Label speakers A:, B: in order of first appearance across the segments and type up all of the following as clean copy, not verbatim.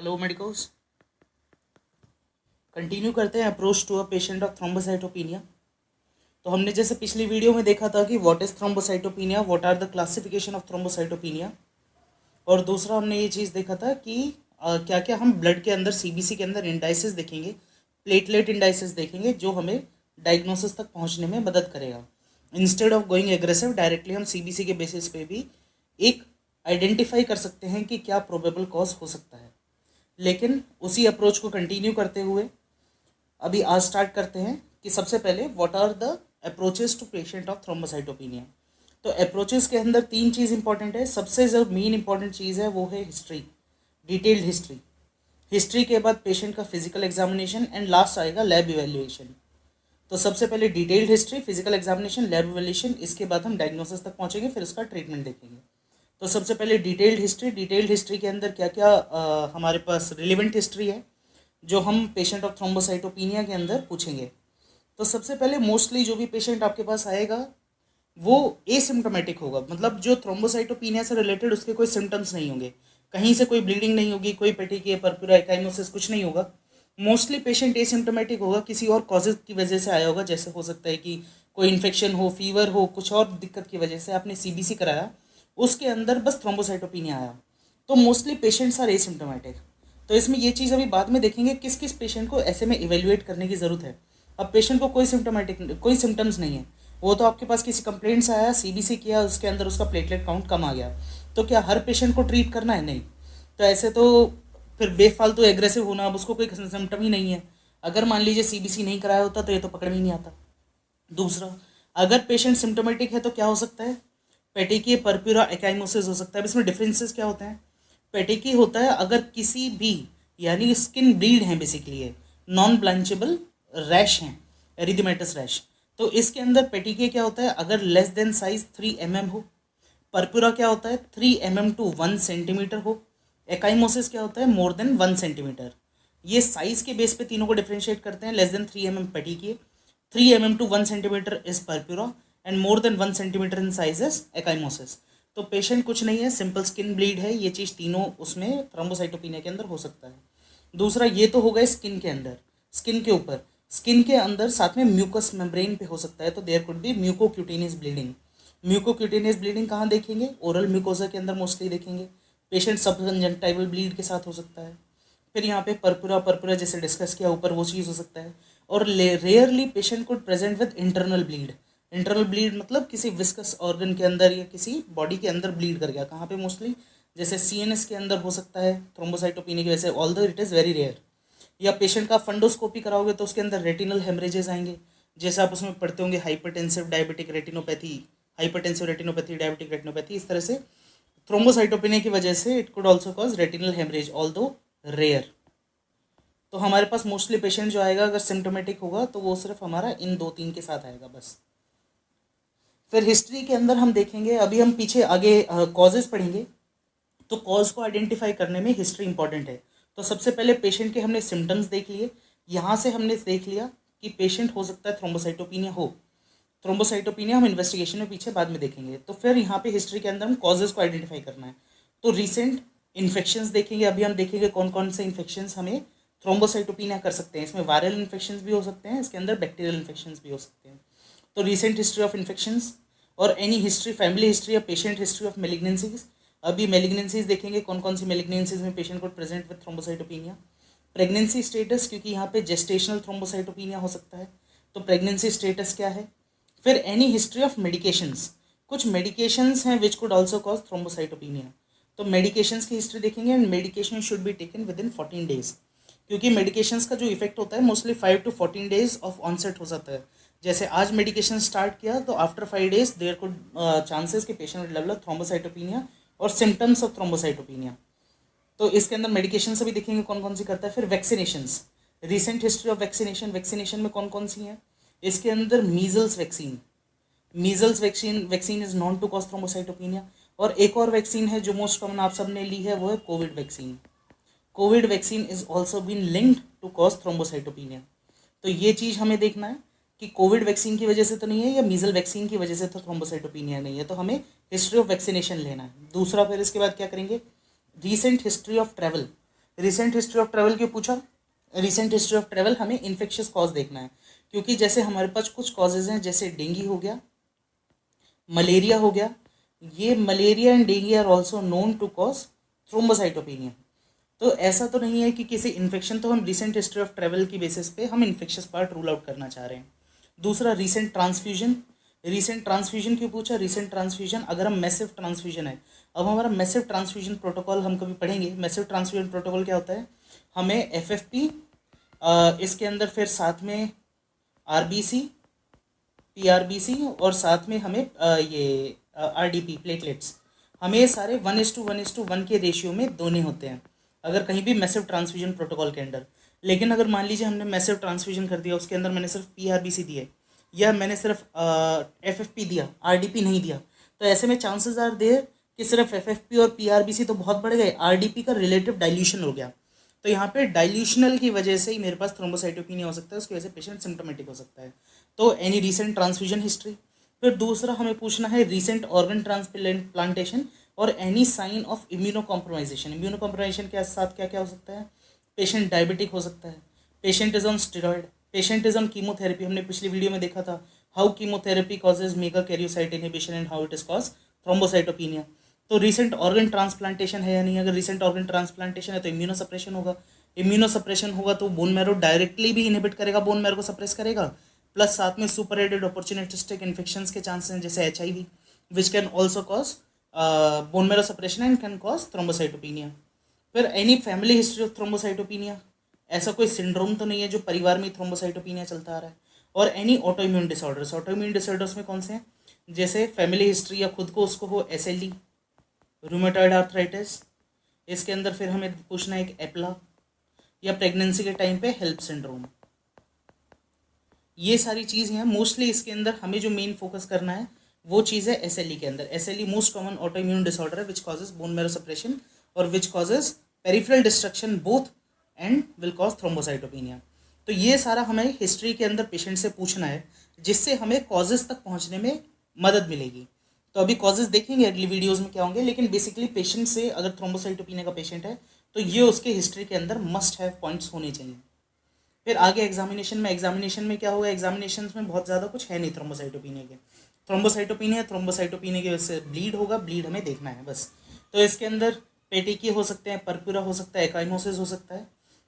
A: Hello medicos. Continue करते हैं approach to a patient of thrombocytopenia. तो हमने जैसे पिछली वीडियो में देखा था कि what is thrombocytopenia, what are the classification of thrombocytopenia. और दूसरा हमने ये चीज़ देखा था कि क्या क्या हम ब्लड के अंदर सीबीसी के अंदर इंडाइसिस देखेंगे, प्लेटलेट इंडाइसिस देखेंगे जो हमें डायग्नोसिस तक पहुंचने में मदद करेगा। Instead of going aggressive directly हम सीबीसी के बेसिस पे भी एक आइडेंटिफाई कर सकते हैं कि क्या प्रोबेबल कॉज हो सकता है। लेकिन उसी अप्रोच को कंटिन्यू करते हुए अभी आज स्टार्ट करते हैं कि सबसे पहले what are the approaches to patient of thrombocytopenia. तो अप्रोचेस के अंदर तीन चीज़ इंपॉर्टेंट है। सबसे जो मेन इंपॉर्टेंट चीज़ है वो है हिस्ट्री, डिटेल्ड हिस्ट्री। हिस्ट्री के बाद पेशेंट का फिजिकल एग्जामिनेशन एंड लास्ट आएगा लैब इवेल्युएशन। तो सबसे पहले detailed history, physical examination, lab evaluation, इसके बाद हम डायग्नोसिस तक पहुंचेंगे, फिर उसका ट्रीटमेंट देखेंगे। तो सबसे पहले डिटेल्ड हिस्ट्री। डिटेल्ड हिस्ट्री के अंदर क्या क्या हमारे पास रिलेवेंट हिस्ट्री है जो हम पेशेंट ऑफ थ्रोम्बोसाइटोपिनिया के अंदर पूछेंगे। तो सबसे पहले मोस्टली जो भी पेशेंट आपके पास आएगा वो एसिम्टोमेटिक होगा, मतलब जो थ्रोम्बोसाइटोपिनिया से रिलेटेड उसके कोई सिम्टम्स नहीं होंगे, कहीं से कोई ब्लीडिंग नहीं होगी, कोई पेटिकिया, पर्पुरा, एकाइमोसिस कुछ नहीं होगा। मोस्टली पेशेंट एसिम्टोमेटिक होगा, किसी और कॉजेज की वजह से आया होगा, जैसे हो सकता है कि कोई इन्फेक्शन हो, फीवर हो, कुछ और दिक्कत की वजह से आपने सीबीसी कराया, उसके अंदर बस थ्रोम्बोसाइटोपिनिया आया। तो मोस्टली पेशेंट्स आर एसिम्टोमेटिक। तो इसमें ये चीज़ अभी बाद में देखेंगे किस किस पेशेंट को ऐसे में इवेल्युएट करने की ज़रूरत है। अब पेशेंट को कोई सिम्टोमेटिक, कोई सिम्टम्स नहीं है, वो तो आपके पास किसी कंप्लेंट से आया, सीबीसी किया, उसके अंदर उसका प्लेटलेट काउंट कम आ गया, तो क्या हर पेशेंट को ट्रीट करना है? नहीं। तो ऐसे तो फिर बेफालतू एग्रेसिव होना, अब उसको कोई सिम्टम ही नहीं है, अगर मान लीजिए सीबीसी नहीं कराया होता तो ये तो पकड़ में ही नहीं आता। दूसरा, अगर पेशेंट सिम्टोमेटिक है तो क्या हो सकता है? पेटिकी, पर्प्यूरा, एकाइमोसिस हो सकता है। अब इसमें डिफरेंसेस क्या होते हैं? पेटिकी होता है अगर किसी भी, यानी स्किन ब्लीड है बेसिकली, है नॉन ब्लांचेबल रैश हैं, एरिथमेटस रैश। तो इसके अंदर पेटिके क्या होता है अगर लेस देन साइज 3 mm हो। पर्पुरा क्या होता है 3 mm टू 1 cm हो। एकाइमोसिस क्या होता है मोर देन 1 cm। ये साइज के बेस पे तीनों को डिफ्रेंशिएट करते हैं। Less than 3 mm petechiae, 3 mm to 1 cm is purpura and more than 1 cm in size is ecchymosis. तो पेशेंट कुछ नहीं है, सिंपल स्किन ब्लीड है, ये चीज़ तीनों उसमें थ्रोम्बोसाइटोपिनिया के अंदर हो सकता है। दूसरा, ये तो हो गए स्किन के अंदर, स्किन के ऊपर। स्किन के अंदर साथ में म्यूकस मेम्ब्रेन पे हो सकता है, तो there could be mucocutaneous bleeding. Mucocutaneous bleeding कहाँ देखेंगे? ओरल म्यूकोसा के अंदर मोस्टली देखेंगे। पेशेंट सबकंजंक्टाइवल ब्लीड के साथ हो सकता है। फिर यहाँ पे पर्पुरा, पर्पुरा जैसे डिस्कस किया ऊपर, वो चीज़ हो सकता है। और rarely patient could present with internal bleed. Internal bleed मतलब किसी विस्कस ऑर्गन के अंदर या किसी बॉडी के अंदर ब्लीड कर गया। कहाँ पे? मोस्टली जैसे सीएनएस के अंदर हो सकता है थ्रोम्बोसाइटोपिनिया की वजह से, although it is very rare. या पेशेंट का फंडोस्कोपी कराओगे तो उसके अंदर रेटिनल हेमरेजेस आएंगे, जैसे आप उसमें पढ़ते होंगे hypertensive diabetic retinopathy, hypertensive retinopathy, diabetic retinopathy, इस तरह से थ्रोम्बोसाइटोपिनिया की वजह से it could also cause retinal haemorrhage, although rare. तो हमारे पास मोस्टली पेशेंट जो आएगा अगर सिम्टोमेटिक होगा तो वो सिर्फ हमारा इन दो तीन के साथ आएगा बस। फिर हिस्ट्री के अंदर हम देखेंगे, अभी हम पीछे आगे कॉजेज पढ़ेंगे, तो कॉज को आइडेंटिफाई करने में हिस्ट्री इंपॉर्टेंट है। तो सबसे पहले पेशेंट के हमने सिम्टम्स देख लिए, यहाँ से हमने देख लिया कि पेशेंट हो सकता है थ्रोम्बोसाइटोपिनिया हो। थ्रोम्बोसाइटोपिनिया हम इन्वेस्टिगेशन में पीछे बाद में देखेंगे। तो फिर यहाँ पे हिस्ट्री के अंदर हम कॉजेज को आइडेंटिफाई करना है। तो रिसेंट इन्फेक्शंस देखेंगे, अभी हम देखेंगे कौन कौन से इन्फेक्शंस हमें थ्रोम्बोसाइटोपिनिया कर सकते हैं। इसमें वायरल इन्फेक्शंस भी हो सकते हैं, इसके अंदर बैक्टीरियल इन्फेक्शंस भी हो सकते हैं। तो रिसेंट हिस्ट्री ऑफ इन्फेक्शंस और एनी हिस्ट्री, फैमिली हिस्ट्री या पेशेंट हिस्ट्री ऑफ मेलिग्नेंसीज। अभी मेलिग्नेंसीज देखेंगे कौन कौन सी मेलिग्नेंसीज में पेशेंट को present with thrombocytopenia. Pregnancy status, क्योंकि यहाँ पे जेस्टेशनल थ्रोम्बोसाइटोपिनिया हो सकता है, तो प्रेगनेंसी स्टेटस क्या है। फिर एनी हिस्ट्री ऑफ मेडिकेशंस, कुछ मेडिकेशंस हैं which could also cause thrombocytopenia, तो मेडिकेशंस की हिस्ट्री देखेंगे। And medication should be taken within 14 days, क्योंकि मेडिकेशंस का जो इफेक्ट होता है मोस्टली 5 to 14 days ऑफ ऑनसेट हो जाता है। जैसे आज मेडिकेशन स्टार्ट किया तो after 5 days there could chances कि पेशेंट विल डेवलप थ्रोम्बोसाइटोपिनिया और सिम्टम्स ऑफ थ्रोम्बोसाइटोपिनिया। तो इसके अंदर मेडिकेशन से भी देखेंगे कौन कौन सी करता है। फिर vaccinations, recent history of vaccination, vaccination में कौन कौन सी हैं। इसके अंदर measles vaccine, measles vaccine is known to cause thrombocytopenia. और एक और वैक्सीन है जो मोस्ट कॉमन आप सबने ली है, वो है COVID vaccine. COVID vaccine is also been linked to cause thrombocytopenia. तो ये चीज़ हमें देखना है कि कोविड वैक्सीन की वजह से तो नहीं है या मीजल वैक्सीन की वजह से तो थ्रोम्बोसाइटोपिनिया नहीं है, तो हमें हिस्ट्री ऑफ वैक्सीनेशन लेना है। दूसरा, फिर इसके बाद क्या करेंगे, recent history of travel. Recent history of travel क्यों पूछा? रिसेंट हिस्ट्री ऑफ ट्रैवल हमें इन्फेक्शियस कॉज देखना है, क्योंकि जैसे हमारे पास कुछ कॉजेज हैं, जैसे डेंगू हो गया, मलेरिया हो गया, ये malaria and dengue are also known to cause thrombocytopenia. तो ऐसा तो नहीं है कि किसी इन्फेक्शन, तो हम रिसेंट हिस्ट्री ऑफ ट्रैवल की बेसिस पे हम इन्फेक्शियस पार्ट रूल आउट करना चाह रहे हैं। दूसरा रिसेंट ट्रांसफ्यूजन। रिसेंट ट्रांसफ्यूजन क्यों पूछा? रिसेंट ट्रांसफ्यूजन अगर हम मैसिव ट्रांसफ्यूजन है, अब हमारा मैसिव ट्रांसफ्यूजन प्रोटोकॉल हम कभी पढ़ेंगे। मैसिव ट्रांसफ्यूजन प्रोटोकॉल क्या होता है? हमें एफएफपी, इसके अंदर फिर साथ में आरबीसी, पीआरबीसी और साथ में हमें ये आरडीपी प्लेटलेट्स, हमें सारे 1:1:1 के रेशियो में दोने होते हैं अगर कहीं भी मैसिव ट्रांसफ्यूजन प्रोटोकॉल के अंदर। लेकिन अगर मान लीजिए हमने मैसिव ट्रांसफ्यूजन कर दिया, उसके अंदर मैंने सिर्फ पीआरबीसी दिए या मैंने सिर्फ एफएफपी दिया, आरडीपी नहीं दिया, तो ऐसे में चांसेस आर देयर कि सिर्फ एफएफपी और पीआरबीसी तो बहुत बढ़ गए, आरडीपी का रिलेटिव डाइल्यूशन हो गया। तो यहाँ पे डाइल्यूशनल की वजह से ही मेरे पास थ्रोम्बोसाइटोपिनिया हो सकता है, उसकी वजह से पेशेंट सिम्टोमेटिक हो सकता है। तो एनी रिसेंट ट्रांसफ्यूजन हिस्ट्री। फिर दूसरा हमें पूछना है रिसेंट ऑर्गन ट्रांसप्लांटेशन और any sign of immuno compromisation. Immuno compromisation के साथ क्या क्या हो सकता है? पेशेंट डायबिटिक हो सकता है, patient is on steroid, patient is on chemotherapy. हमने पिछली वीडियो में देखा था how chemotherapy causes mega karyocyte inhibition and how it is cause thrombocytopenia. तो रिसेंट ऑर्गन ट्रांसप्लांटेशन है या नहीं? अगर रिसेंट ऑर्गन ट्रांसप्लांटेशन है तो इम्यूनो सप्रेशन होगा, इम्यूनो सप्रेशन होगा तो बोन मैरो डायरेक्टली भी इनहिबिट करेगा, बोन मैरो को सप्रेस करेगा, प्लस साथ में सुपर एडेड अपॉर्चुनिस्टिक इन्फेक्शंस के चांसेस हैं जैसे HIV, which can also cause bone marrow suppression and can cause thrombocytopenia. फिर any family history of thrombocytopenia, ऐसा कोई सिंड्रोम तो नहीं है जो परिवार में थ्रोम्बोसाइटोपिनिया चलता आ रहा है। और any autoimmune disorders, autoimmune disorders में कौन से हैं? जैसे फैमिली हिस्ट्री या खुद को उसको हो SLE, रूमेटॉइड आर्थराइटिस, इसके अंदर फिर हमें पूछना है एक एप्ला, या प्रेगनेंसी के टाइम पे हेल्प सिंड्रोम। ये सारी चीज़ हैं मोस्टली। इसके अंदर हमें जो मेन फोकस करना है वो चीज़ है SLE के अंदर। SLE most common autoimmune disorder है which causes bone marrow suppression और which causes peripheral destruction both and will cause thrombocytopenia. तो ये सारा हमें हिस्ट्री के अंदर पेशेंट से पूछना है, जिससे हमें कॉजेज तक पहुंचने में मदद मिलेगी। तो अभी कॉजेज देखेंगे अगली वीडियोज़ में क्या होंगे, लेकिन बेसिकली पेशेंट से अगर थ्रोम्बोसाइटोपिनिया का पेशेंट है तो ये उसके हिस्ट्री के अंदर मस्ट हैव पॉइंट्स होने चाहिए। फिर आगे एग्जामिनेशन में क्या होगा? एग्जामिनेशन में बहुत ज़्यादा कुछ है नहीं थ्रोम्बोसाइटोपिनिया के। थ्रोम्बोसाइटोपिनिया की वजह से ब्लीड होगा, ब्लीड हमें देखना है बस। तो इसके अंदर पेटिकी हो सकते हैं, परपुरा हो सकता है, एकाइनोसिस हो सकता है।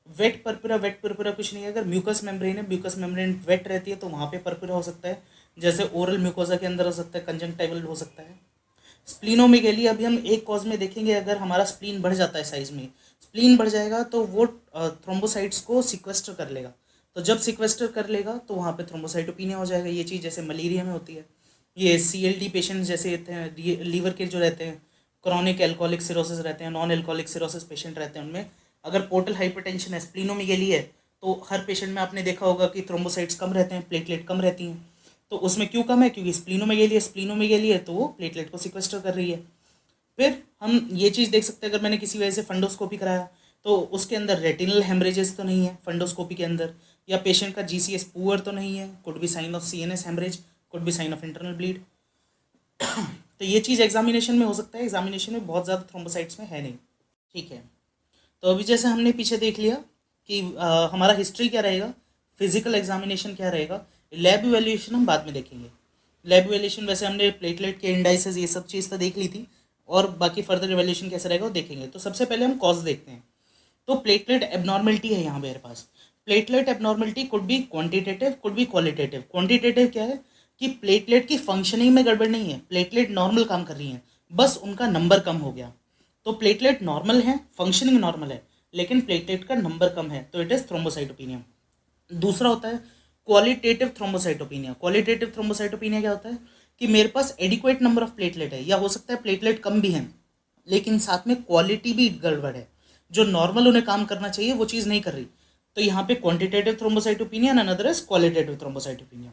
A: वेट परपुरा कुछ नहीं है। अगर म्यूकस मेम्ब्रेन है, म्यूकस मेम्ब्रेन वेट रहती है तो वहाँ पे परपुरा हो सकता है, जैसे ओरल म्यूकोजा के अंदर हो सकता है, कंजंक्टिवल हो सकता है। स्प्लीनोमेगेली अभी हम एक कॉज में देखेंगे। अगर हमारा स्प्लीन बढ़ जाता है साइज में, स्प्लीन बढ़ जाएगा तो वो थ्रोम्बोसाइट्स को सिक्वेस्टर कर लेगा। तो जब सिक्वेस्टर कर लेगा तो वहाँ पे थ्रोम्बोसाइटोपिनिया हो जाएगा। ये चीज़ जैसे मलेरिया में होती है। ये CLD पेशेंट जैसे रहते हैं, लीवर के जो रहते हैं, क्रॉनिक एल्कोहलिक सिरोसिस रहते हैं, नॉन एल्कोहलिक सिरोसिस पेशेंट रहते हैं, उनमें अगर पोर्टल हाइपरटेंशन है, स्प्लीनोमेगेली है, तो हर पेशेंट में आपने देखा होगा कि थ्रोम्बोसाइट्स कम रहते हैं, प्लेटलेट कम रहती हैं। तो उसमें क्यों कम है? क्योंकि स्प्लीनोमेगेली है तो वो प्लेटलेट को सिक्वेस्टर कर रही है। फिर हम ये चीज़ देख सकते हैं, अगर मैंने किसी वजह से फंडोस्कोपी कराया तो उसके अंदर रेटिनल हेमरेजेस तो नहीं है फंडोस्कोपी के अंदर, या पेशेंट का GCS पुअर तो नहीं है, could be sign of CNS haemorrhage, could be sign of internal bleed. तो ये चीज़ एग्जामिनेशन में हो सकता है। एग्जामिनेशन में बहुत ज़्यादा थ्रोम्बोसाइट्स में है नहीं, ठीक है। तो अभी जैसे हमने पीछे देख लिया कि हमारा हिस्ट्री क्या रहेगा, फिजिकल एग्जामिनेशन क्या रहेगा, लैब इवेल्यूएशन हम बाद में देखेंगे। लैब इवेल्यूएशन वैसे हमने प्लेटलेट के इंडाइसेस ये सब चीज़ तो देख ली थी, और बाकी फर्दर इवेल्यूएशन कैसे रहेगा वो देखेंगे। तो सबसे पहले हम कॉज देखते हैं। तो प्लेटलेट एबनॉर्मलिटी है यहाँ मेरे पास। Platelet abnormality could be quantitative, could be qualitative. Quantitative क्या है कि प्लेटलेट की फंक्शनिंग में गड़बड़ नहीं है, प्लेटलेट नॉर्मल काम कर रही हैं, बस उनका नंबर कम हो गया। तो प्लेटलेट नॉर्मल है, फंक्शनिंग नॉर्मल है, लेकिन प्लेटलेट का नंबर कम है, तो इट इज थ्रोम्बोसाइटोपिनिया। दूसरा होता है क्वालिटेटिव थ्रोम्बोसाइटोपिनिया। क्वालिटेटिव थ्रोम्बोसाइटोपिनिया क्या होता है कि मेरे पास एडिक्वेट नंबर ऑफ प्लेटलेट है, या हो सकता है प्लेटलेट कम भी हैं लेकिन साथ में क्वालिटी भी गड़बड़ है, जो नॉर्मल उन्हें काम करना चाहिए वो चीज़ नहीं कर रही। तो यहाँ पे quantitative thrombocytopenia, another is qualitative thrombocytopenia.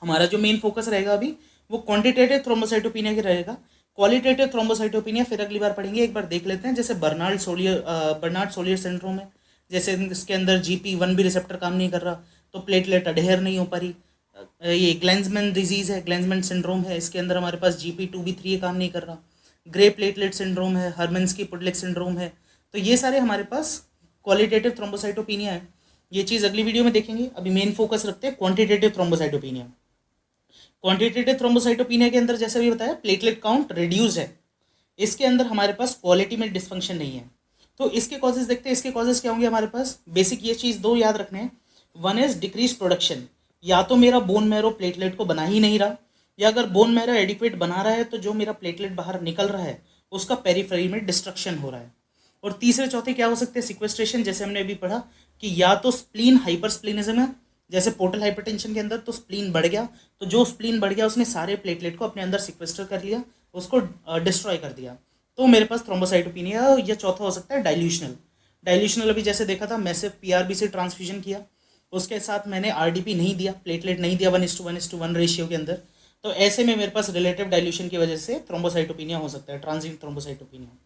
A: हमारा जो मेन फोकस रहेगा अभी वो क्वांटिटेटिव थ्रोम्बोसाइटोपिनिया का रहेगा। क्वालिटेटिव थ्रोम्बोसाइटोपिनिया फिर अगली बार पढ़ेंगे, एक बार देख लेते हैं। जैसे बर्नार्ड सोलियर सिंड्रोम है, जैसे इसके अंदर GP1 भी रिसेप्टर काम नहीं कर रहा तो प्लेटलेट अडेयर नहीं हो पा रही। ये ग्लेंजमैन डिजीज़ है, ग्लेंजमैन सिंड्रोम है, इसके अंदर हमारे पास GP2 भी 3 काम नहीं कर रहा। ग्रे प्लेटलेट सिंड्रोम है, हर्मन्स की पुडलिक सिंड्रोम है। तो ये सारे हमारे पास क्वालिटेटिव थ्रोम्बोसाइटोपिनिया है, ये चीज़ अगली वीडियो में देखेंगे। अभी मेन फोकस रखते हैं क्वांटिटेटिव थ्रोम्बोसाइटोपिनिया। क्वांटिटेटिव थ्रोम्बोसाइटोपिनिया के अंदर जैसे भी बताया प्लेटलेट काउंट रिड्यूस है, इसके अंदर हमारे पास क्वालिटी में डिसफंक्शन नहीं है। तो इसके कॉजेज देखते हैं, इसके कॉजेज क्या होंगे हमारे पास। बेसिक ये चीज़ दो याद रखने हैं, वन इज डिक्रीज प्रोडक्शन, या तो मेरा बोन मैरो प्लेटलेट को बना ही नहीं रहा, या अगर बोन मैरो एडिक्वेट बना रहा है तो जो मेरा प्लेटलेट बाहर निकल रहा है उसका पेरिफेरी में डिस्ट्रक्शन हो रहा है। और तीसरे चौथे क्या हो सकते हैं, सिक्वेस्ट्रेशन, जैसे हमने अभी पढ़ा कि या तो स्प्लीन हाइपर स्प्लीनिज्म है, जैसे पोर्टल हाइपरटेंशन के अंदर तो स्प्लीन बढ़ गया, तो जो स्प्लीन बढ़ गया उसने सारे प्लेटलेट को अपने अंदर सिक्वेस्टर कर लिया, उसको डिस्ट्रॉय कर दिया, तो मेरे पास थ्रोम्बोसाइटोपिनिया। या चौथा हो सकता है डाइल्यूशनल। डाइल्यूशनल अभी जैसे देखा था, मैसिव पीआरबी से ट्रांसफ्यूजन किया, उसके साथ मैंने आरडीपी नहीं दिया, प्लेटलेट नहीं दिया 1:1:1 रेशियो के अंदर, तो ऐसे में मेरे पास रिलेटिव डाइल्यूशन की वजह से थ्रोम्बोसाइटोपिनिया हो सकता है, ट्रांजिएंट थ्रोम्बोसाइटोपिनिया।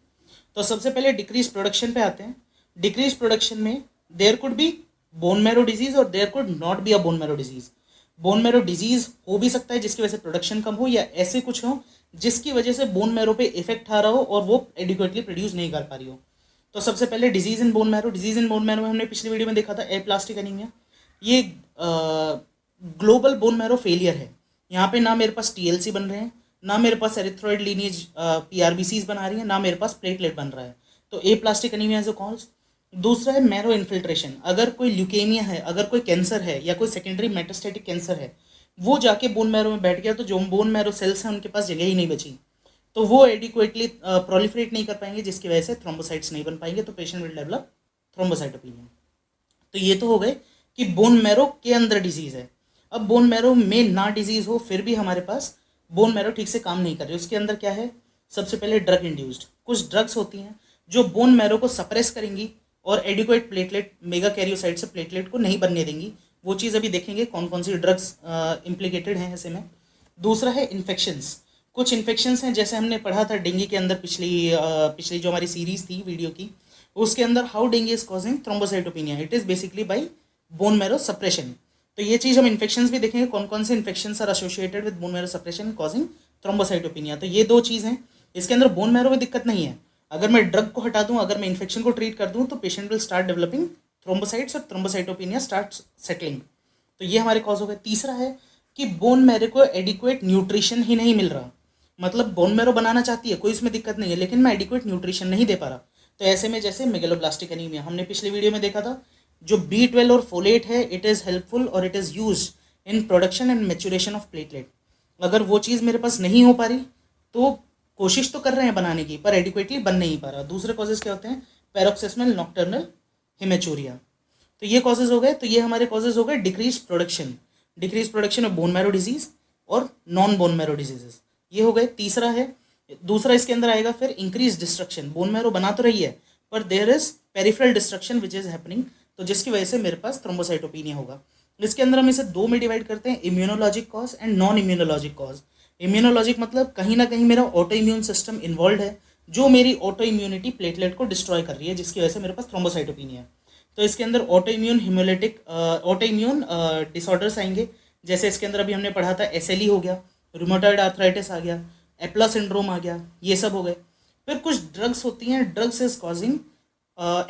A: तो सबसे पहले डिक्रीज प्रोडक्शन पे आते हैं। डिक्रीज प्रोडक्शन में there could be bone marrow disease और there could not be a bone marrow disease. Bone marrow disease हो भी सकता है जिसकी वजह से प्रोडक्शन कम हो, या ऐसे कुछ हो जिसकी वजह से बोन मैरो पे इफेक्ट आ रहा हो और वो एडिक्वेटली प्रोड्यूस नहीं कर पा रही हो। तो सबसे पहले disease in bone marrow. Disease in bone marrow में हमने पिछली वीडियो में देखा था एप्लास्टिक एनीमिया, ये ग्लोबल बोन मैरो फेलियर है। यहाँ पे ना मेरे पास टीएलसी बन रहे हैं, ना मेरे पास एरिथ्रॉइड लीनिएज पीआरबीसीज बना रही है, ना मेरे पास प्लेटलेट बन रहा है, तो aplastic anaemia is a cause. दूसरा है मैरो इन्फिल्ट्रेशन, अगर कोई ल्यूकेमिया है, अगर कोई कैंसर है या कोई सेकेंडरी मेटास्टेटिक कैंसर है, वो जाके बोन मैरो में बैठ गया, तो जो बोन मैरो सेल्स हैं उनके पास जगह ही नहीं बची, तो वो एडिक्वेटली प्रोलिफरेट नहीं कर पाएंगे, जिसकी वजह से थ्रोम्बोसाइट्स नहीं बन पाएंगे, तो पेशेंट विल डेवलप थ्रोम्बोसाइटोपिनिया। तो ये तो हो गए कि बोन मैरो के अंदर डिजीज है। अब बोन मैरो में ना डिजीज हो फिर भी हमारे पास बोन मैरो ठीक से काम नहीं कर रही, उसके अंदर क्या है, सबसे पहले ड्रग इंड्यूस्ड कुछ ड्रग्स होती हैं जो बोन मैरो को सप्रेस करेंगी और एडिक्वेट प्लेटलेट मेगा कैरियोसाइट से प्लेटलेट को नहीं बनने देंगी। वो चीज़ अभी देखेंगे कौन कौन सी ड्रग्स इम्प्लीकेटेड हैं ऐसे में। दूसरा है इन्फेक्शंस, कुछ इन्फेक्शंस हैं जैसे हमने पढ़ा था डेंगू के अंदर, पिछली जो हमारी सीरीज थी वीडियो की, उसके अंदर how dengue is causing thrombocytopenia, it is basically by bone marrow suppression. तो ये चीज़ हम इन्फेक्शंस भी देखेंगे कौन कौन से infections are associated with bone marrow suppression causing thrombocytopenia. तो ये दो चीज़ हैं, इसके अंदर बोन मैरो में दिक्कत नहीं है। अगर मैं ड्रग को हटा दूं, अगर मैं इन्फेक्शन को ट्रीट कर दूं, तो patient will start developing thrombocytes और थ्रोम्बोसाइटोपिनिया स्टार्ट सेटलिंग। तो ये हमारे कॉज हो गए। तीसरा है कि बोन मैरो को एडिक्वेट न्यूट्रिशन ही नहीं मिल रहा, मतलब बोन मैरो बनाना चाहती है, कोई इसमें दिक्कत नहीं है, लेकिन मैं एडिक्वेट न्यूट्रिशन नहीं दे पा रहा। तो ऐसे में जैसे मेगलोब्लास्टिक एनीमिया हमने पिछली वीडियो में देखा था, जो B12 और फोलेट है इट इज़ हेल्पफुल और it is use in production and maturation of platelet. अगर वो चीज़ मेरे पास नहीं हो पा रही तो कोशिश तो कर रहे हैं बनाने की, पर एडिक्वेटली बन नहीं पा रहा। दूसरे कॉजेज क्या होते हैं, पैरोक्सिस्मल नॉक्टर्नल हिमेचूरिया। तो ये कॉजेज हो गए, तो ये हमारे कॉजेज हो गए decrease production of bone marrow disease और नॉन बोन मैरो डिजीजेस, ये हो गए। तीसरा है, दूसरा इसके अंदर आएगा फिर इंक्रीज डिस्ट्रक्शन, बोन मैरो बना तो रही है पर there is peripheral destruction which is happening, तो जिसकी वजह से मेरे पास थ्रोम्बोसाइटोपिनिया होगा। इसके अंदर हम इसे दो में डिवाइड करते हैं, immunologic cause and non immunologic cause. Immunologic मतलब कहीं ना कहीं मेरा ऑटो इम्यून सिस्टम इन्वॉल्व है, जो मेरी ऑटो इम्यूनिटी प्लेटलेट को डिस्ट्रॉय कर रही है, जिसकी वजह से मेरे पास थ्रोम्बोसाइटोपिनिया है। तो इसके अंदर ऑटो इम्यून डिसऑर्डर्स आएंगे, जैसे इसके अंदर अभी हमने पढ़ा था SLE हो गया, रूमेटॉइड आर्थराइटिस आ गया, एप्ला सिंड्रोम आ गया, ये सब हो गए। फिर कुछ ड्रग्स होती हैं, drugs is causing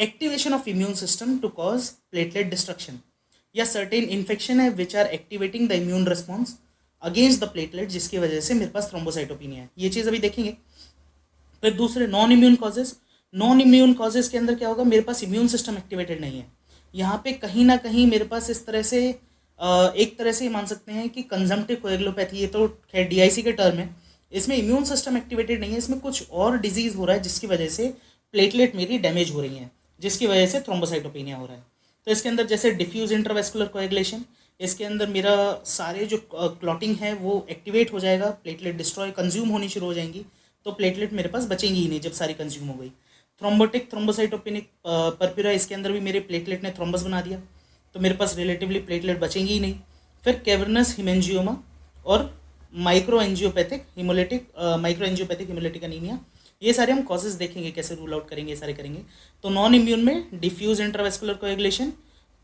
A: activation of immune system to cause platelet destruction, या सर्टेन इन्फेक्शन है which are activating the immune response against the platelet, जिसकी वजह से मेरे पास थ्रोम्बोसाइटोपिनिया है। ये चीज़ अभी देखेंगे। फिर दूसरे नॉन इम्यून कॉजेज के अंदर क्या होगा, मेरे पास इम्यून सिस्टम एक्टिवेटेड नहीं है। यहाँ पे कहीं ना कहीं मेरे पास इस तरह से एक तरह से मान सकते हैं कि कंजम्पटिव कोएगुलोपैथी, ये तो खैर DIC के टर्म है, इसमें इम्यून सिस्टम एक्टिवेटेड नहीं है, इसमें कुछ और डिजीज हो रहा है जिसकी वजह से प्लेटलेट मेरी डैमेज हो रही हैं, जिसकी वजह से थ्रोम्बोसाइटोपिनिया हो रहा है। तो इसके अंदर जैसे डिफ्यूज इंटरवेस्कुलर कोएगुलेशन, इसके अंदर मेरा सारे जो क्लॉटिंग है वो एक्टिवेट हो जाएगा, प्लेटलेट डिस्ट्रॉय कंज्यूम होनी शुरू हो जाएंगी, तो प्लेटलेट मेरे पास बचेंगी ही नहीं जब सारी कंज्यूम हो गई। थ्रोम्बोटिक थ्रोम्बोसाइटोपिनिक परप्यूरा, इसके अंदर भी मेरे प्लेटलेट ने थ्रोम्बस बना दिया, तो मेरे पास रिलेटिवली प्लेटलेट बचेंगी ही नहीं। फिर कैवर्नस हिमेंजियोमा और माइक्रो एंजियोपैथिक हिमोलिटिक अनीमिया, ये सारे हम कॉजेज देखेंगे कैसे रूल आउट करेंगे, ये सारे करेंगे। तो नॉन इम्यून में diffuse intravascular coagulation,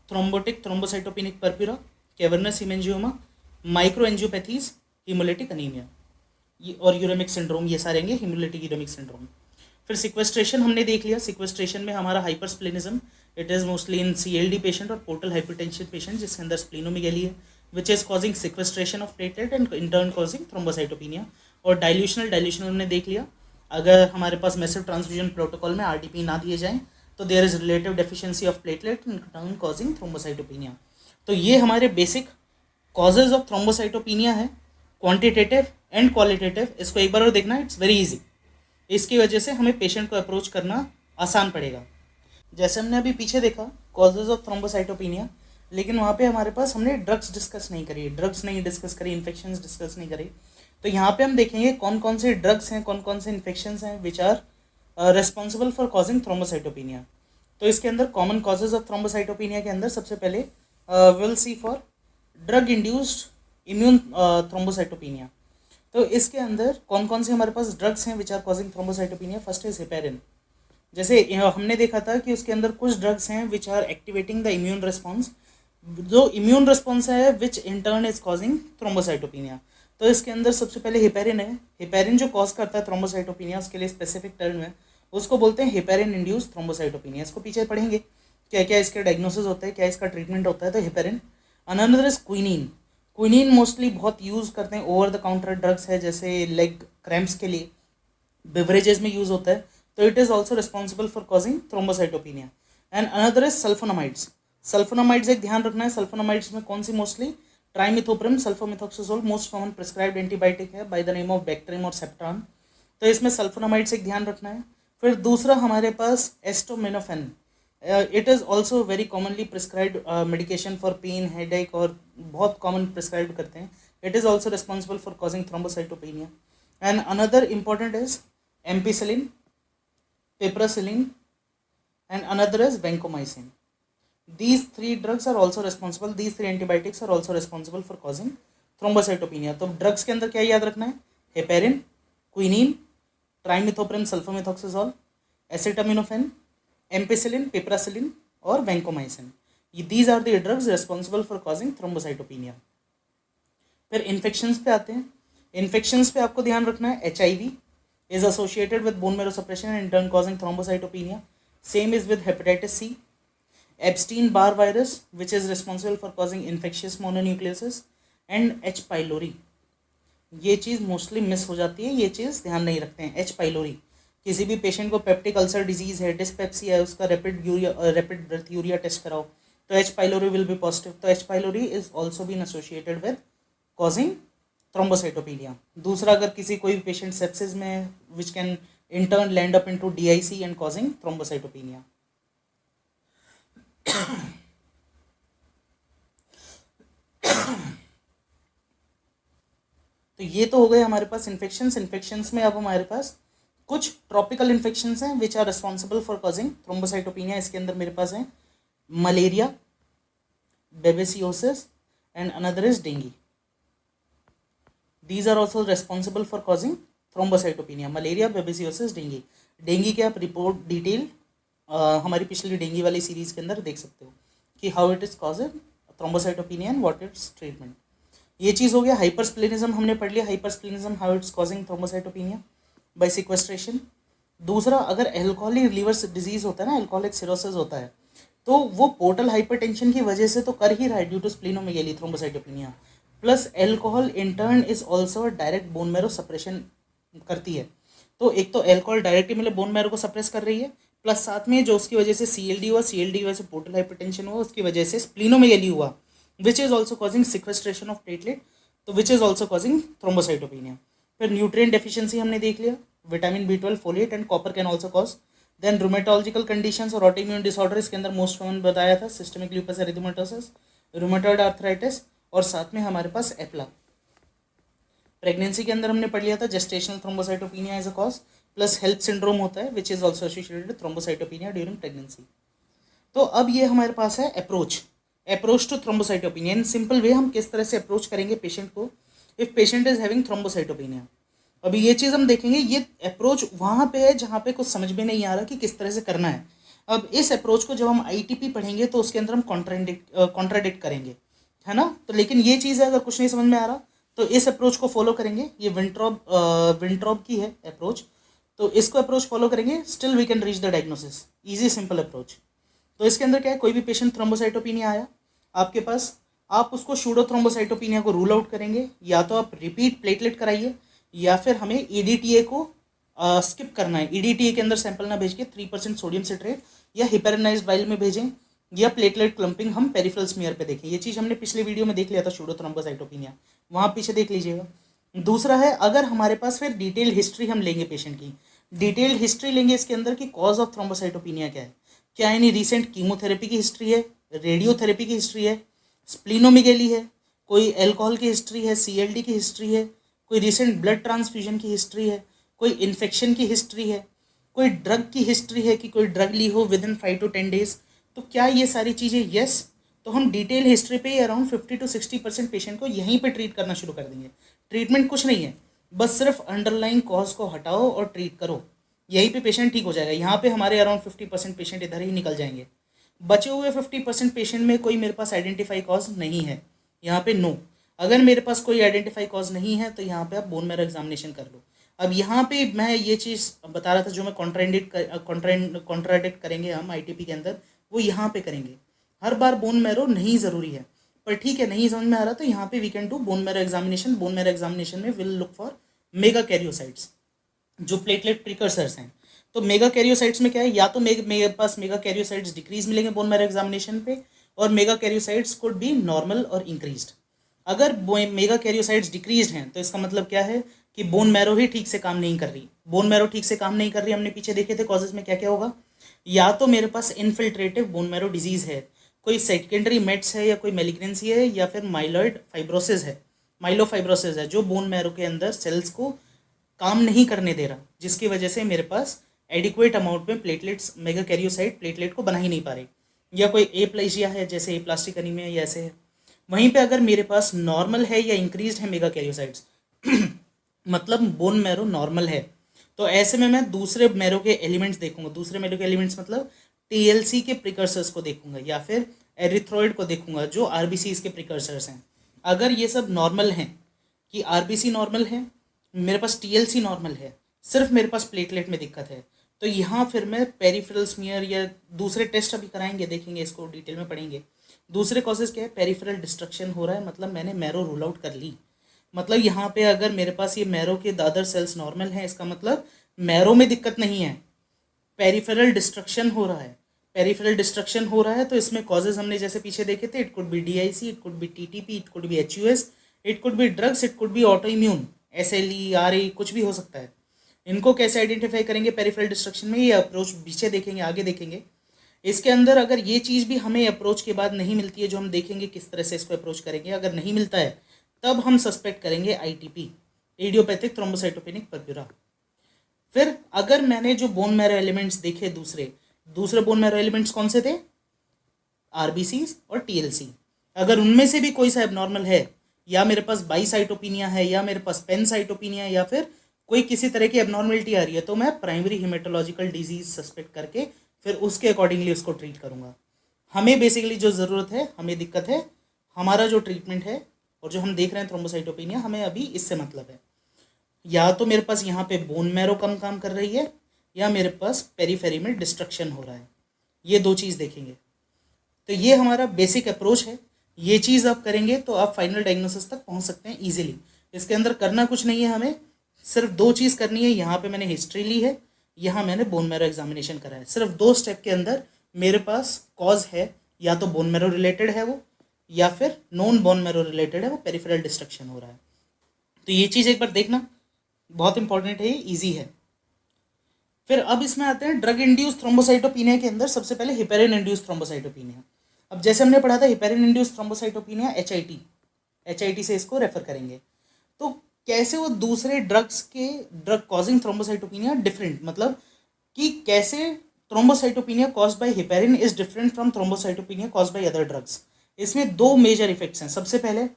A: thrombotic thrombocytopenic purpura, cavernous haemangioma, micro angiopathies, haemolytic anaemia और यूरेमिक सिंड्रोम, ये सारे आएंगे हिमोलिटिक यूरेमिक सिंड्रोम। फिर सिक्वेस्ट्रेशन हमने देख लिया, सिक्वेस्ट्रेशन में हमारा hypersplenism, it is mostly in CLD patient और पोर्टल हाइपरटेंशन पेशेंट जिसके अंदर स्प्लीनोमेगेली है, which is causing sequestration of platelet and in turn causing thrombocytopenia. और डाइल्यूशनल हमने देख लिया, अगर हमारे पास मैसिव ट्रांसफ्यूजन प्रोटोकॉल में RTP ना दिए जाएँ तो there is relative deficiency of platelet in turn causing thrombocytopenia. तो ये हमारे बेसिक कॉजेज ऑफ थ्रोम्बोसाइटोपिनिया है, क्वांटिटेटिव एंड क्वालिटेटिव। इसको एक बार और देखना, इट्स वेरी इजी। इसकी वजह से हमें पेशेंट को अप्रोच करना आसान पड़ेगा। जैसे हमने अभी पीछे देखा कॉजेज ऑफ थ्रोम्बोसाइटोपिनिया, लेकिन वहाँ पे हमारे पास हमने ड्रग्स डिस्कस नहीं करी, इन्फेक्शंस डिस्कस नहीं करी। तो यहाँ पे हम देखेंगे कौन कौन से ड्रग्स हैं, कौन कौन से इन्फेक्शंस हैं which are responsible for causing thrombocytopenia. तो इसके अंदर कॉमन कॉजेज ऑफ थ्रोम्बोसाइटोपिनिया के अंदर सबसे पहले will see for drug induced immune thrombocytopenia. तो इसके अंदर कौन कौन से हमारे पास ड्रग्स हैं which are causing thrombocytopenia. First is heparin. जैसे हमने देखा था कि उसके अंदर कुछ ड्रग्स हैं which are activating the immune response, जो इम्यून रिस्पॉन्स है which in turn is causing thrombocytopenia. तो इसके अंदर सबसे पहले हेपेरिन है। हेपेरिन जो कॉज करता है थ्रोम्बोसाइटोपिनिया, उसके लिए स्पेसिफिक टर्म है, उसको बोलते हैं हेपेरिन इंड्यूस थ्रोम्बोसाइटोपिनिया। इसको पीछे पढ़ेंगे क्या क्या इसके डायग्नोसिस होता है, क्या इसका ट्रीटमेंट होता है। तो heparin. Another is quinine. Quinine mostly बहुत यूज़ करते हैं, ओवर द काउंटर ड्रग्स है जैसे लेग क्रैम्प्स के लिए, बेवरेजेस में यूज़ होता है। तो it is also responsible for causing thrombocytopenia. And another is sulphonamides. Sulphonamides एक ध्यान रखना है, सल्फोनामाइड्स में कौन सी mostly trimethoprim sulphamethoxazole most common prescribed antibiotic है by the name of Bactrim और सेप्ट्रान। तो इसमें सल्फोनामाइड्स एक ध्यान रखना है। फिर दूसरा हमारे पास acetaminophen. It is also very commonly prescribed medication for pain, headache, और बहुत कॉमन प्रिस्क्राइब करते हैं। It is also responsible for causing thrombocytopenia. And another important is ampicillin, piperacillin, and another is vancomycin. These three drugs are also responsible, these three antibiotics are also responsible for causing thrombocytopenia. तो drugs के अंदर क्या याद रखना है, heparin, quinine, trimethoprim sulfamethoxazole, acetaminophen, ampicillin, piperacillin और vancomycin. These are the drugs responsible for causing thrombocytopenia. फिर infections पे आते हैं। इन्फेक्शंस पे आपको ध्यान रखना है, HIV is associated with bone marrow suppression and in turn causing thrombocytopenia. Same is with hepatitis C. Epstein-Barr virus, which is responsible for causing infectious mononucleosis, and H. pylori. ये चीज़ mostly miss हो जाती है, ये चीज़ ध्यान नहीं रखते हैं। H. pylori किसी भी पेशेंट को पेप्टिक अल्सर डिजीज़ है, डिस्पेप्सिया है, उसका रैपिड ब्रेथ यूरिया टेस्ट कराओ तो H. pylori will be positive। तो H. pylori is also been associated with causing thrombocytopenia. दूसरा, अगर किसी कोई पेशेंट सेप्सिस में which can in turn land up into DIC and causing thrombocytopenia. तो ये तो हो गए हमारे पास इन्फेक्शंस में अब हमारे पास कुछ ट्रॉपिकल इन्फेक्शंस हैं which are responsible for causing thrombocytopenia. इसके अंदर मेरे पास है malaria, babesiosis and another is dengue. These are also responsible for causing thrombocytopenia. Malaria, babesiosis, dengue. Dengue के आप रिपोर्ट डिटेल हमारी पिछली डेंगू वाली सीरीज के अंदर देख सकते हो कि how it is causing thrombocytopenia and what its treatment. ये चीज़ हो गया। हाइपरस्प्लेनिज्म हमने पढ़ लिया, hypersplenism how it's causing thrombocytopenia by sequestration. दूसरा, अगर एल्कोहलिक लिवर डिजीज होता है ना, एल्कोहलिक सिरोसिस होता है, तो वो पोर्टल हाइपरटेंशन की वजह से तो कर ही रहा है due to splenomegaly thrombocytopenia. Plus alcohol in turn is also direct bone marrow suppression करती है। तो एक तो एल्कोहल डायरेक्टली मतलब बोन मैरो को सप्रेस कर रही है, प्लस साथ में जो उसकी वजह से CLD हुआ, CLD की वजह से पोर्टल हाइपरटेंशन हुआ, उसकी वजह से स्प्लीनोमेगेली हुआ which is also causing sequestration of platelet, तो which is also causing thrombocytopenia. फिर न्यूट्रिएंट डेफिशिएंसी हमने देख लिया, vitamin B12, folate and copper can also cause. Then rheumatological conditions और ऑटोइम्यून डिसऑर्डर, इसके अंदर मोस्ट कॉमन बताया था systemic lupus erythematosus, rheumatoid arthritis, और साथ में हमारे पास एप्ला। प्रेगनेंसी के अंदर हमने पढ़ लिया था gestational thrombocytopenia as a cause, plus HELLP syndrome होता है which is also associated with thrombocytopenia during pregnancy. तो अब ये हमारे पास है approach to thrombocytopenia. In simple way हम किस तरह से अप्रोच करेंगे पेशेंट को if patient is having thrombocytopenia. अभी ये चीज़ हम देखेंगे, ये अप्रोच वहाँ पे है जहाँ पे कुछ समझ में नहीं आ रहा कि किस तरह से करना है। अब इस अप्रोच को जब हम ITP पढ़ेंगे तो उसके अंदर हम कॉन्ट्राडिक्ट करेंगे, है ना। तो लेकिन ये चीज़ है, अगर कुछ नहीं समझ में आ रहा तो इस अप्रोच को फॉलो करेंगे। ये विंट्रॉब की है अप्रोच, तो इसको अप्रोच फॉलो करेंगे, still we can reach the diagnosis. Easy simple approach. तो इसके अंदर क्या है, कोई भी पेशेंट थ्रोम्बोसाइटोपिनिया आया आपके पास, आप उसको सूडो थ्रोम्बोसाइटोपिनिया को रूल आउट करेंगे, या तो आप रिपीट प्लेटलेट कराइए या फिर हमें ईडीटीए को स्किप करना है। ईडीटीए के अंदर सैंपल ना भेज के 3% सोडियम सिट्रेट या हिपेरिनाइज्ड वाइल में भेजें, या प्लेटलेट क्लम्पिंग हम पेरिफेरल स्मीयर पे देखें। ये चीज़ हमने पिछले वीडियो में देख लिया था, सूडो थ्रोम्बोसाइटोपिनिया, वहाँ पीछे देख लीजिएगा। दूसरा है, अगर हमारे पास फिर डिटेल हिस्ट्री हम लेंगे पेशेंट की, डिटेल हिस्ट्री लेंगे इसके अंदर कि कॉज ऑफ थ्रोम्बोसाइटोपिनिया क्या है, क्या यानी रिसेंट कीमोथेरेपी की हिस्ट्री है, रेडियोथेरेपी की हिस्ट्री है, स्प्लीनोमेगेली है, कोई एल्कोहल की हिस्ट्री है, सीएलडी की हिस्ट्री है, कोई रिसेंट ब्लड ट्रांसफ्यूजन की हिस्ट्री है, कोई इन्फेक्शन की हिस्ट्री है, कोई ड्रग की हिस्ट्री है कि कोई ड्रग ली हो विद इन 5 to 10 days। तो क्या ये सारी चीज़ें यस, तो हम डिटेल हिस्ट्री पे अराउंड 50 to 60% पेशेंट को यहीं पे ट्रीट करना शुरू कर देंगे। ट्रीटमेंट कुछ नहीं है, बस सिर्फ अंडरलाइन कॉज को हटाओ और ट्रीट करो, यहीं पे पेशेंट ठीक हो जाएगा। यहाँ पे हमारे अराउंड 50% पेशेंट इधर ही निकल जाएंगे। बचे हुए 50% पेशेंट में कोई मेरे पास आइडेंटिफाई कॉज नहीं है, यहाँ पे नो। अगर मेरे पास कोई आइडेंटिफाई कॉज नहीं है तो यहाँ पे आप बोन मैरो एग्जामिनेशन कर लो। अब यहाँ पे मैं ये चीज़ बता रहा था जो मैं कॉन्ट्राडिक्ट करेंगे हम आईटीपी के अंदर, वो यहाँ पे करेंगे। हर बार बोन मैरो नहीं ज़रूरी है, पर ठीक है, नहीं समझ में आ रहा तो यहाँ पे we can do bone marrow examination. Bone marrow examination में will look for megakaryocytes जो प्लेटलेट प्रिकर्सर्स हैं। तो मेगा कैरियोसाइट्स में क्या है, या तो मेरे पास मेगा कैरियोसाइट्स डिक्रीज मिलेंगे बोन मैरो एग्जामिनेशन पे, और mega karyocytes could be normal और इंक्रीज्ड। अगर मेगा कैरियोसाइट्स डिक्रीज हैं तो इसका मतलब क्या है कि बोन मैरो ही ठीक से काम नहीं कर रही। बोन मैरो ठीक से काम नहीं कर रही, हमने पीछे देखे थे कॉजेज में क्या क्या होगा। या तो मेरे पास इनफिल्ट्रेटिव बोन मैरो डिजीज है, कोई सेकेंडरी मेट्स है, या कोई मेलिग्नेंसी है, या फिर माइलॉइड फाइब्रोसिस है, माइलोफाइब्रोसिस है, जो बोन मैरो के अंदर सेल्स को काम नहीं करने दे रहा, जिसकी वजह से मेरे पास एडिक्वेट अमाउंट में प्लेटलेट्स मेगा कैरियोसाइट प्लेटलेट को बना ही नहीं पा रही। या कोई एप्लेजिया है जैसे एप्लास्टिक एनीमिया या ऐसे है। वहीं पे अगर मेरे पास नॉर्मल है या इंक्रीज्ड है मेगा कैरियोसाइट्स मतलब बोन मैरो नॉर्मल है, तो ऐसे में मैं दूसरे मैरो के एलिमेंट्स देखूंगा। दूसरे मैरो के एलिमेंट्स मतलब टीएलसी के प्रिकर्सर्स को देखूंगा, या फिर एरिथ्रॉइड को देखूंगा जो आरबीसी के प्रिकर्सर्स हैं। अगर ये सब नॉर्मल हैं कि आरबीसी नॉर्मल है, मेरे पास टीएलसी नॉर्मल है, सिर्फ मेरे पास प्लेटलेट में दिक्कत है, तो यहाँ फिर मैं पेरिफेरल स्मीयर या दूसरे टेस्ट अभी कराएंगे, देखेंगे, इसको डिटेल में पढ़ेंगे। दूसरे कॉजेज क्या है, पेरिफेरल डिस्ट्रक्शन हो रहा है, मतलब मैंने मैरो रूल आउट कर ली। मतलब यहाँ पे अगर मेरे पास ये मैरो के दादर सेल्स नॉर्मल हैं, इसका मतलब मैरो में दिक्कत नहीं है, पेरिफेरल डिस्ट्रक्शन हो रहा है। पेरिफेरल डिस्ट्रक्शन हो रहा है तो इसमें कॉजेज हमने जैसे पीछे देखे थे, it could be DIC, it could be TTP, it could be HUS, it could be drugs, it could be autoimmune, SLE, RE, कुछ भी हो सकता है। इनको कैसे आइडेंटिफाई करेंगे पेरिफेरल डिस्ट्रक्शन में, ये अप्रोच पीछे देखेंगे, आगे देखेंगे। इसके अंदर अगर ये चीज़ भी हमें अप्रोच के बाद नहीं मिलती है, जो हम देखेंगे किस तरह से इसको अप्रोच करेंगे, अगर नहीं मिलता है तब हम सस्पेक्ट करेंगे आईटीपी, इडियोपैथिक थ्रोम्बोसाइटोपेनिक पर्प्यूरा। फिर अगर मैंने जो बोन मैरो एलिमेंट्स देखे दूसरे बोन मैरो एलिमेंट्स कौन से थे, आरबीसी और टीएलसी, अगर उनमें से भी कोई सा एबनॉर्मल है, या मेरे पास बाईसाइटोपिनिया है, या मेरे पास पेनसाइटोपिनिया, या फिर कोई किसी तरह की एबनॉर्मलिटी आ रही है, तो मैं प्राइमरी हिमेटोलॉजिकल डिजीज सस्पेक्ट करके फिर उसके अकॉर्डिंगली उसको ट्रीट करूँगा। हमें बेसिकली जो ज़रूरत है, हमें दिक्कत है, हमारा जो ट्रीटमेंट है और जो हम देख रहे हैं थ्रोम्बोसाइटोपिनिया, हमें अभी इससे मतलब है। या तो मेरे पास यहाँ पे बोन मैरो कम काम कर रही है, या मेरे पास पेरीफेरी में डिस्ट्रक्शन हो रहा है, ये दो चीज़ देखेंगे। तो ये हमारा बेसिक अप्रोच है, ये चीज़ आप करेंगे तो आप फाइनल डायग्नोसिस तक पहुँच सकते हैं ईजिली। इसके अंदर करना कुछ नहीं है, हमें सिर्फ दो चीज़ करनी है। यहाँ पे मैंने हिस्ट्री ली है, यहाँ मैंने बोन मैरो एग्जामिनेशन करा है। सिर्फ 2 स्टेप के अंदर मेरे पास कॉज है, या तो बोन मैरो रिलेटेड है वो, या फिर नॉन बोन मैरो रिलेटेड है, वो पेरिफेरल डिस्ट्रक्शन हो रहा है। तो ये चीज़ एक बार देखना, बहुत इंपॉर्टेंट है, ये ईजी है। फिर अब इसमें आते हैं ड्रग इंड्यूस थ्रोम्बोसाइटोपिनिया के अंदर सबसे पहले हिपेरिन इंड्यूस थ्रोम्बोसाइटोपिनिया। अब जैसे हमने पढ़ा था हिपेरिन इंड्यूस थ्रोम्बोसाइटोपिनिया एचआईटी से इसको रेफर करेंगे। तो कैसे वो दूसरे ड्रग कॉजिंग थ्रोम्बोसाइटोपिनिया डिफरेंट, मतलब कि कैसे thrombocytopenia caused by heparin is different from thrombocytopenia caused by other drugs. इसमें 2 मेजर इफेक्ट्स हैं। सबसे पहले,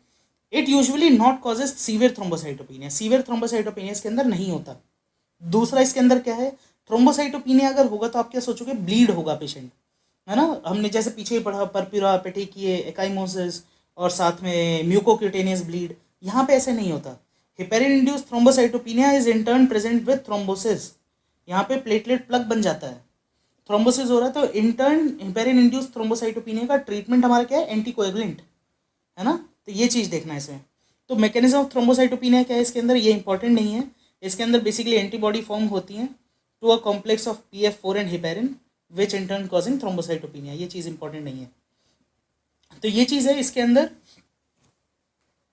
A: it usually not causes severe thrombocytopenia, severe thrombocytopenia इसके अंदर नहीं होता। दूसरा इसके अंदर क्या है, थ्रोम्बोसाइटोपिनिया अगर होगा तो आप क्या सोचोगे, ब्लीड होगा पेशेंट, है ना। हमने जैसे पीछे ही पढ़ा पर्प्यूरा, पेटिकिए, एकाइमोसिस और साथ में म्यूकोक्यूटेनियस ब्लीड, यहाँ पे ऐसे नहीं होता। Heparin induce thrombocytopenia is in turn present with thrombosis, यहाँ पे प्लेटलेट प्लग बन जाता है। थ्रोम्बोसिस हो रहा है तो इंटर्न हेपेरिन इंड्यूस थ्रोम्बोसाइटोपिनिया का ट्रीटमेंट हमारा क्या है, एंटीकोएगुलेंट है ना। तो ये चीज़ देखना है इसमें। तो मैकेनिज्म ऑफ थ्रोम्बोसाइटोपिनिया क्या है इसके अंदर, ये इंपॉर्टेंट नहीं है। इसके अंदर बेसिकली एंटीबॉडी फॉर्म होती हैं to a complex of PF4 and heparin which in turn causing thrombocytopenia. ये चीज़ इंपॉर्टेंट नहीं है। तो ये चीज़ है, इसके अंदर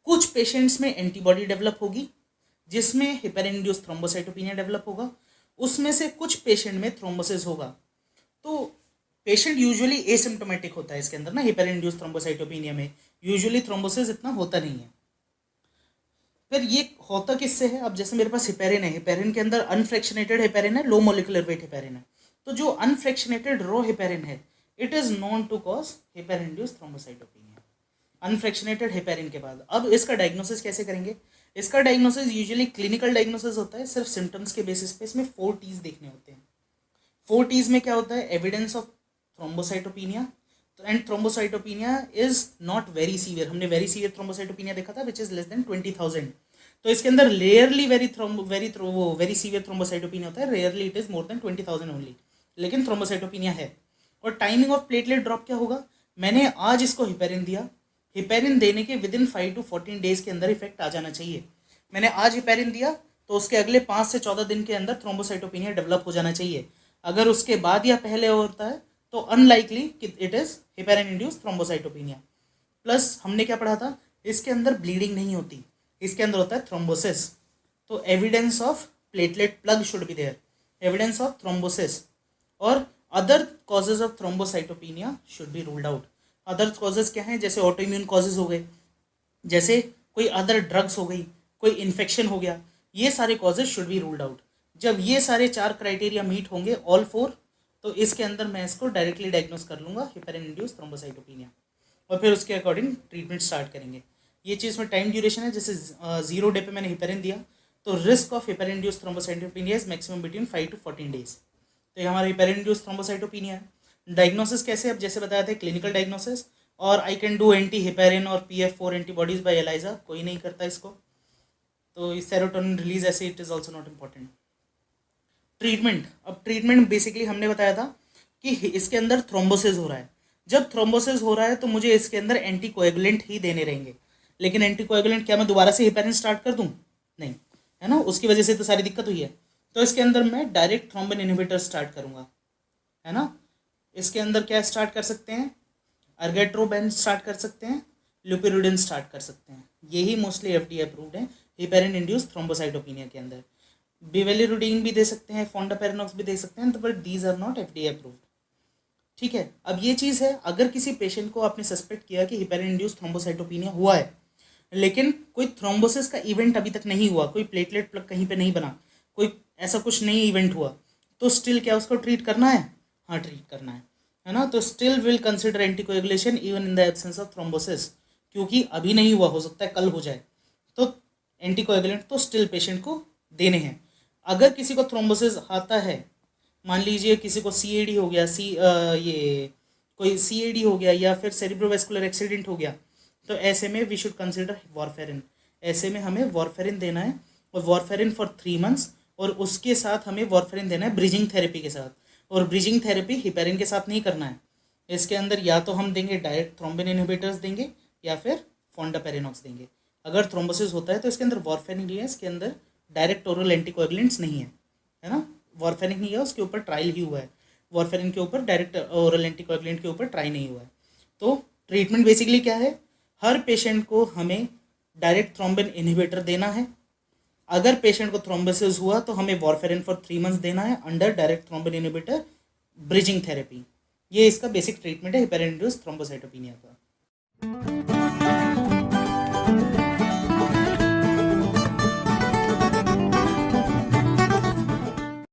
A: कुछ पेशेंट्स में एंटीबॉडी डेवलप होगी जिसमें हेपेरिन इंड्यूस थ्रोम्बोसाइटोपिनिया डेवलप होगा, उसमें से कुछ पेशेंट में थ्रोम्बोसिस होगा। तो पेशेंट यूजुअली एसिम्प्टोमेटिक होता है इसके अंदर ना, हेपेरिन इंड्यूस थ्रोम्बोसाइटोपिनिया में यूजुअली थ्रोम्बोसिस इतना होता नहीं है। फिर ये होता किससे है, अब जैसे मेरे पास हेपेरिन है, हेपेरिन के अंदर अनफ्रैक्शनेटेड हेपेरिन है, लो मोलिकुलर वेट हेपेरिन है। तो जो अनफ्रैक्शनेटेड रो हेपेरिन है it is known to cause heparin induced thrombocytopenia. Unfractionated heparin के बाद अब इसका डायग्नोसिस कैसे करेंगे, इसका डायग्नोसिस यूजुअली क्लिनिकल डायग्नोसिस होता है, सिर्फ सिम्टम्स के बेसिस पे। इसमें 4 T's देखने होते हैं। 4 T's में क्या होता है, evidence of thrombocytopenia and thrombocytopenia is not very severe. हमने वेरी सीवियर थ्रोम्बोसाइटोपिनिया देखा था विच इज लेस देन 20,000। तो इसके अंदर रेयरली वेरी सीवियर थ्रोम्बोसाइटोपिनिया होता है, rarely it is more than 20,000 only, लेकिन थ्रोम्बोसाइटोपिनिया है। और टाइमिंग ऑफ प्लेटलेट ड्रॉप क्या होगा, मैंने आज इसको हिपेरिन दिया, हिपेरिन देने के विद इन 5 to 14 डेज के अंदर इफेक्ट आ जाना चाहिए। मैंने आज हिपेरिन दिया तो उसके अगले 5 से 14 दिन के अंदर थ्रोम्बोसाइटोपिनिया डेवलप हो जाना चाहिए। अगर उसके बाद या पहले होता है तो unlikely it is heparin induced thrombocytopenia. Plus हमने क्या पढ़ा था, इसके अंदर ब्लीडिंग नहीं होती, इसके अंदर होता है थ्रोम्बोसिस। तो evidence of platelet plug should be there, evidence of thrombosis और other causes of thrombocytopenia should be ruled out. Other causes क्या हैं, जैसे ऑटोइम्यून कॉजेज हो गए, जैसे कोई अदर ड्रग्स हो गई, कोई इन्फेक्शन हो गया, ये सारे causes should be ruled out. जब ये सारे 4 क्राइटेरिया मीट होंगे, ऑल 4, तो इसके अंदर मैं इसको डायरेक्टली डायग्नोस कर लूँगा हेपेरिन इंड्यूस थ्रोम्बोसाइटोपिनिया और फिर उसके अकॉर्डिंग ट्रीटमेंट स्टार्ट करेंगे। ये चीज़ में टाइम ड्यूरेशन है, जैसे 0 डे पे मैंने हेपेरिन दिया तो risk of heparin induced thrombocytopenia is maximum between 5 to 14 days. तो ये हमारा हेपेरिन इंड्यूस थ्रोम्बोसाइटोपिनिया है। डायग्नोसिस कैसे, अब जैसे बताया था क्लिनिकल डायग्नोसिस, और I can do anti heparin और PF4 एंटीबॉडीज बाय एलाइजा, कोई नहीं करता इसको। तो इस सेरोटोनिन रिलीज ऐसे it is also not important. Treatment, अब ट्रीटमेंट बेसिकली हमने बताया था कि इसके अंदर थ्रोम्बोसिस हो रहा है। जब थ्रोम्बोसिस हो रहा है तो मुझे इसके अंदर एंटीकोएगुलेंट ही देने रहेंगे, लेकिन एंटीकोएगुलेंट क्या मैं दोबारा से हेपेरिन स्टार्ट कर दूं, नहीं, है ना, उसकी वजह से तो सारी दिक्कत हुई है। तो इसके अंदर मैं डायरेक्ट थ्रोम्बिन इनहिबिटर स्टार्ट करूंगा, है ना। इसके अंदर क्या स्टार्ट कर सकते हैं, अर्गेट्रोबेन स्टार्ट कर सकते हैं, ल्यूपिरिडइन स्टार्ट कर सकते हैं। यही मोस्टली FDA अप्रूव्ड है हेपेरिन इंड्यूस थ्रोम्बोसाइटोपिनिया के अंदर। बिवेलिरुडीन भी दे सकते हैं, फोंडापेरिनॉक्स भी दे सकते हैं, तो but these are not FDA approved. ठीक है, अब ये चीज़ है, अगर किसी पेशेंट को आपने सस्पेक्ट किया कि हेपेरिन इंड्यूस थ्रोम्बोसाइटोपिनिया हुआ है, लेकिन कोई थ्रोम्बोसिस का इवेंट अभी तक नहीं हुआ, कोई प्लेटलेट प्लग कहीं पे नहीं बना, कोई ऐसा कुछ नहीं इवेंट हुआ, तो स्टिल क्या उसको ट्रीट करना है, हाँ ट्रीट करना है ना। तो still will consider anticoagulation even in the absence of thrombosis, क्योंकि अभी नहीं हुआ, हो सकता है कल हो जाए, तो एंटीकोएगुलेंट तो स्टिल पेशेंट को देने हैं। अगर किसी को थ्रोम्बोसिस आता है, मान लीजिए किसी को CAD हो गया, ये कोई CAD हो गया या फिर सेरिब्रोवैस्कुलर एक्सीडेंट हो गया, तो ऐसे में वी शुड कंसिडर वॉरफेरिन। ऐसे में हमें वॉरफेरिन देना है, और वॉरफेरिन फॉर 3 months, और उसके साथ हमें वॉरफेरिन देना है ब्रिजिंग थेरेपी के साथ। और ब्रिजिंग थेरेपी हेपेरिन के साथ नहीं करना है, इसके अंदर या तो हम देंगे डायरेक्ट थ्रोम्बिन इनहिबिटर्स देंगे या फिर फोंडापेरिनॉक्स देंगे। अगर थ्रोम्बोसिस होता है तो इसके अंदर वॉरफेरिन नहीं है, इसके अंदर डायरेक्ट ओरल एंटीकोएगुलेंट्स नहीं है, है ना। वॉरफेरिन नहीं है, उसके ऊपर ट्रायल ही हुआ है, वॉरफेरिन के ऊपर डायरेक्ट ओरल एंटीकोएगुलेंट के ऊपर ट्राई नहीं हुआ है। तो ट्रीटमेंट बेसिकली क्या है, हर पेशेंट को हमें डायरेक्ट थ्रोम्बिन इनहिबिटर देना है। अगर पेशेंट को थ्रोम्बोसिस हुआ तो हमें वॉरफेरिन फॉर 3 months देना है under direct thrombin inhibitor bridging therapy. ये इसका बेसिक ट्रीटमेंट है हेपेरिन इंड्यूस्ड थ्रोम्बोसाइटोपिनिया का।